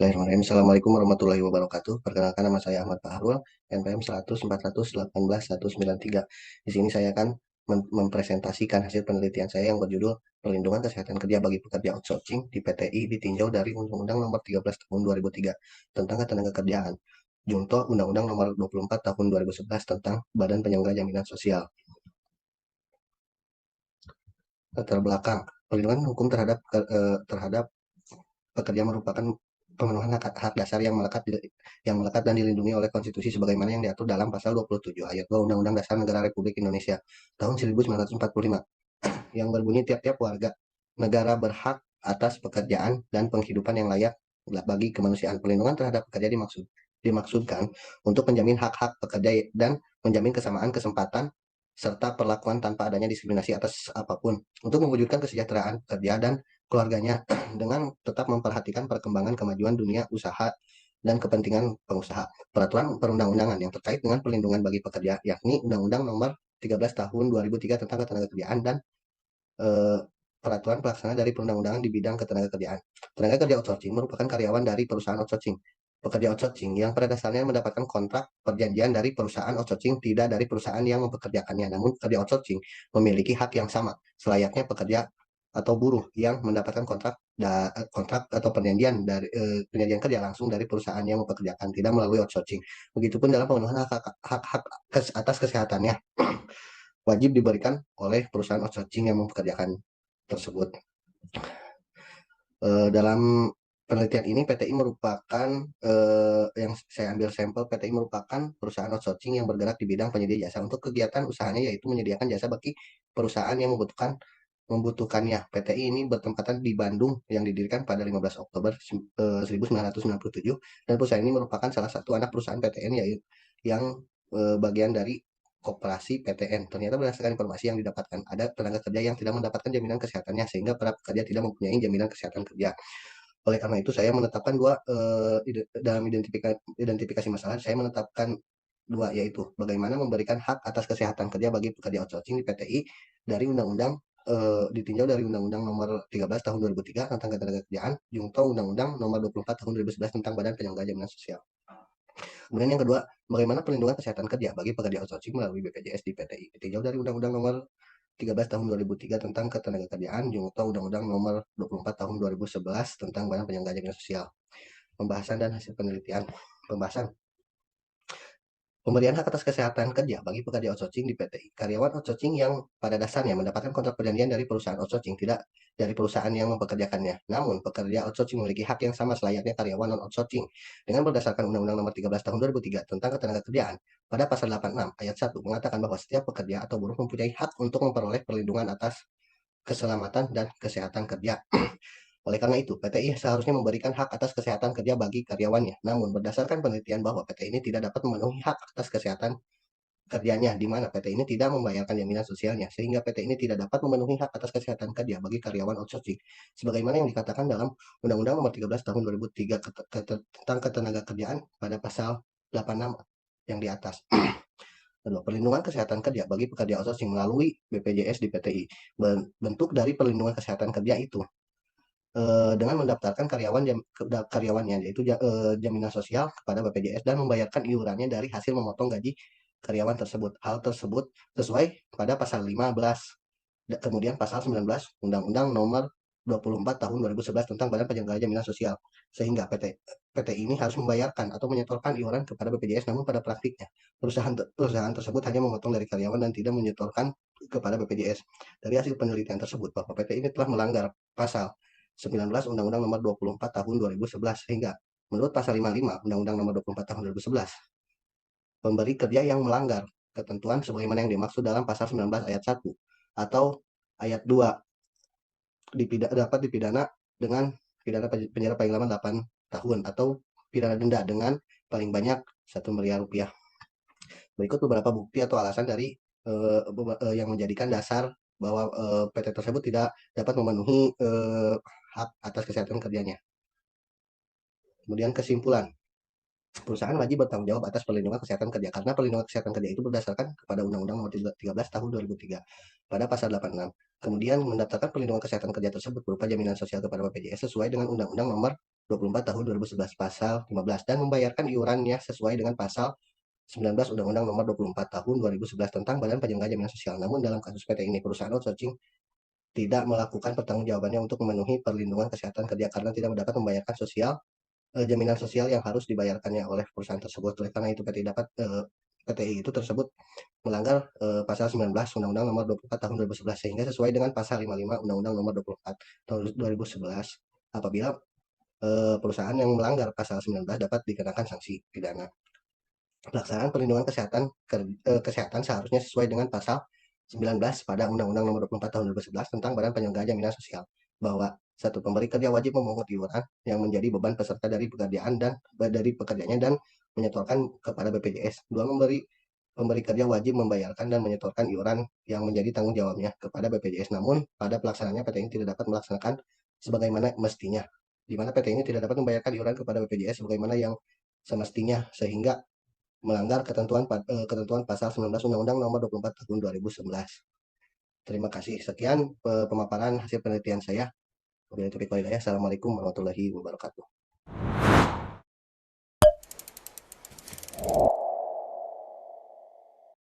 Bismillahirrahmanirrahim. Assalamualaikum warahmatullahi wabarakatuh. Perkenalkan, nama saya Ahmad Fahrul, NPM 100418193. Di sini saya akan mempresentasikan hasil penelitian saya yang berjudul Perlindungan Kesehatan Kerja bagi Pekerja Outsourcing di PTI ditinjau dari Undang-Undang Nomor 13 Tahun 2003 tentang Ketenagakerjaan, Junto Undang-Undang Nomor 24 Tahun 2011 tentang Badan Penyelenggara Jaminan Sosial. Latar belakang perlindungan hukum terhadap pekerja merupakan pemenuhan hak dasar yang melekat dan dilindungi oleh konstitusi sebagaimana yang diatur dalam pasal 27 ayat 2 Undang-Undang Dasar Negara Republik Indonesia tahun 1945 yang berbunyi tiap-tiap warga negara berhak atas pekerjaan dan penghidupan yang layak bagi kemanusiaan. Perlindungan terhadap pekerja dimaksudkan untuk menjamin hak-hak pekerja dan menjamin kesamaan kesempatan serta perlakuan tanpa adanya diskriminasi atas apapun untuk mewujudkan kesejahteraan pekerja dan keluarganya dengan tetap memperhatikan perkembangan kemajuan dunia usaha dan kepentingan pengusaha. Peraturan perundang-undangan yang terkait dengan perlindungan bagi pekerja yakni Undang-Undang Nomor 13 Tahun 2003 tentang Ketenagakerjaan dan eh, peraturan pelaksana dari perundang-undangan di bidang ketenagakerjaan. Tenaga kerja outsourcing merupakan karyawan dari perusahaan outsourcing. Pekerja outsourcing yang pada dasarnya mendapatkan kontrak perjanjian dari perusahaan outsourcing tidak dari perusahaan yang mempekerjakannya. Namun pekerja outsourcing memiliki hak yang sama selayaknya pekerja atau buruh yang mendapatkan kontrak atau perjanjian kerja langsung dari perusahaan yang mempekerjakan tidak melalui outsourcing. Begitupun dalam pemenuhan hak atas kesehatannya wajib diberikan oleh perusahaan outsourcing yang mempekerjakan tersebut. Dalam penelitian ini PTI merupakan yang saya ambil sampel, PTI merupakan perusahaan outsourcing yang bergerak di bidang penyedia jasa untuk kegiatan usahanya yaitu menyediakan jasa bagi perusahaan yang membutuhkannya. PTI ini bertempatan di Bandung yang didirikan pada 15 Oktober 1997 dan perusahaan ini merupakan salah satu anak perusahaan PTN yaitu yang bagian dari koperasi PTN. Ternyata berdasarkan informasi yang didapatkan, ada tenaga kerja yang tidak mendapatkan jaminan kesehatannya sehingga para pekerja tidak mempunyai jaminan kesehatan kerja. Oleh karena itu, saya menetapkan dalam identifikasi masalah, saya menetapkan dua, yaitu bagaimana memberikan hak atas kesehatan kerja bagi pekerja outsourcing di PTI dari undang-undang ditinjau dari Undang-Undang Nomor 13 Tahun 2003 tentang Ketenagakerjaan, junto Undang-Undang Nomor 24 Tahun 2011 tentang Badan Penyelenggara Jaminan Sosial. Kemudian yang kedua, bagaimana perlindungan kesehatan kerja bagi pekerja outsourcing melalui BPJS di PTI. Ditinjau dari Undang-Undang Nomor 13 Tahun 2003 tentang Ketenagakerjaan, junto Undang-Undang Nomor 24 Tahun 2011 tentang Badan Penyelenggara Jaminan Sosial. Pembahasan dan hasil penelitian. Pembahasan. Pemberian hak atas kesehatan kerja bagi pekerja outsourcing di PTI. Karyawan outsourcing yang pada dasarnya mendapatkan kontrak perjanjian dari perusahaan outsourcing, tidak dari perusahaan yang mempekerjakannya. Namun, pekerja outsourcing memiliki hak yang sama selayaknya karyawan non-outsourcing. Dengan berdasarkan Undang-Undang Nomor 13 Tahun 2003 tentang Ketenagakerjaan, pada pasal 86 ayat 1 mengatakan bahwa setiap pekerja atau buruh mempunyai hak untuk memperoleh perlindungan atas keselamatan dan kesehatan kerja. Oleh karena itu, PTI seharusnya memberikan hak atas kesehatan kerja bagi karyawannya. Namun, berdasarkan penelitian bahwa PT ini tidak dapat memenuhi hak atas kesehatan kerjanya, di mana PT ini tidak membayarkan jaminan sosialnya, sehingga PT ini tidak dapat memenuhi hak atas kesehatan kerja bagi karyawan outsourcing. Sebagaimana yang dikatakan dalam Undang-Undang Nomor 13 Tahun 2003 tentang Ketenagakerjaan pada pasal 86 yang di atas. Kedua, perlindungan kesehatan kerja bagi pekerja outsourcing melalui BPJS di PTI. Bentuk dari perlindungan kesehatan kerja itu dengan mendaftarkan karyawannya yaitu jaminan sosial kepada BPJS dan membayarkan iurannya dari hasil memotong gaji karyawan tersebut. Hal tersebut sesuai pada pasal 15, kemudian pasal 19 Undang-Undang Nomor 24 Tahun 2011 tentang Badan Penyelenggara Jaminan Sosial. Sehingga PT ini harus membayarkan atau menyetorkan iuran kepada BPJS, namun pada praktiknya perusahaan tersebut hanya memotong dari karyawan dan tidak menyetorkan kepada BPJS. Dari hasil penelitian tersebut bahwa PT ini telah melanggar pasal 19 Undang-Undang Nomor 24 Tahun 2011 sehingga menurut pasal 55 Undang-Undang Nomor 24 Tahun 2011 pemberi kerja yang melanggar ketentuan sebagaimana yang dimaksud dalam pasal 19 ayat 1 atau ayat 2 dapat dipidana dengan pidana penjara paling lama 8 tahun atau pidana denda dengan paling banyak 1 miliar rupiah. Berikut beberapa bukti atau alasan dari yang menjadikan dasar bahwa PT tersebut tidak dapat memenuhi hak atas kesehatan kerjanya. Kemudian kesimpulan, perusahaan wajib bertanggung jawab atas perlindungan kesehatan kerja karena perlindungan kesehatan kerja itu berdasarkan kepada Undang-Undang Nomor 13 Tahun 2003 pada pasal 86. Kemudian mendaftarkan perlindungan kesehatan kerja tersebut berupa jaminan sosial kepada BPJS sesuai dengan Undang-Undang Nomor 24 tahun 2011 pasal 15 dan membayarkan iurannya sesuai dengan pasal 19 Undang-Undang Nomor 24 Tahun 2011 tentang Badan Penyelenggara Jaminan Sosial. Namun dalam kasus PT ini perusahaan outsourcing tidak melakukan pertanggungjawabannya untuk memenuhi perlindungan kesehatan kerja karena tidak mendapat membayarkan jaminan sosial yang harus dibayarkannya oleh perusahaan tersebut. Oleh karena itu PTI itu tersebut melanggar pasal 19 Undang-Undang Nomor 24 Tahun 2011 sehingga sesuai dengan pasal 55 Undang-Undang Nomor 24 Tahun 2011 apabila perusahaan yang melanggar pasal 19 dapat dikenakan sanksi pidana. Pelaksanaan perlindungan kesehatan seharusnya sesuai dengan pasal 19 pada Undang-Undang Nomor 24 Tahun 2011 tentang Badan Penyelenggara Jaminan Sosial bahwa satu pemberi kerja wajib memungut iuran yang menjadi beban peserta dari pekerjaan dan dari pekerjaannya dan menyetorkan kepada BPJS. Dua, pemberi kerja wajib membayarkan dan menyetorkan iuran yang menjadi tanggung jawabnya kepada BPJS. Namun pada pelaksanaannya PT ini tidak dapat melaksanakan sebagaimana mestinya, di mana PT ini tidak dapat membayarkan iuran kepada BPJS sebagaimana yang semestinya sehingga melanggar ketentuan pasal 19 Undang-Undang Nomor 24 Tahun 2011. Terima kasih. Sekian pemaparan hasil penelitian saya. Wabillahi taufiq wal hidayah. Assalamualaikum warahmatullahi wabarakatuh.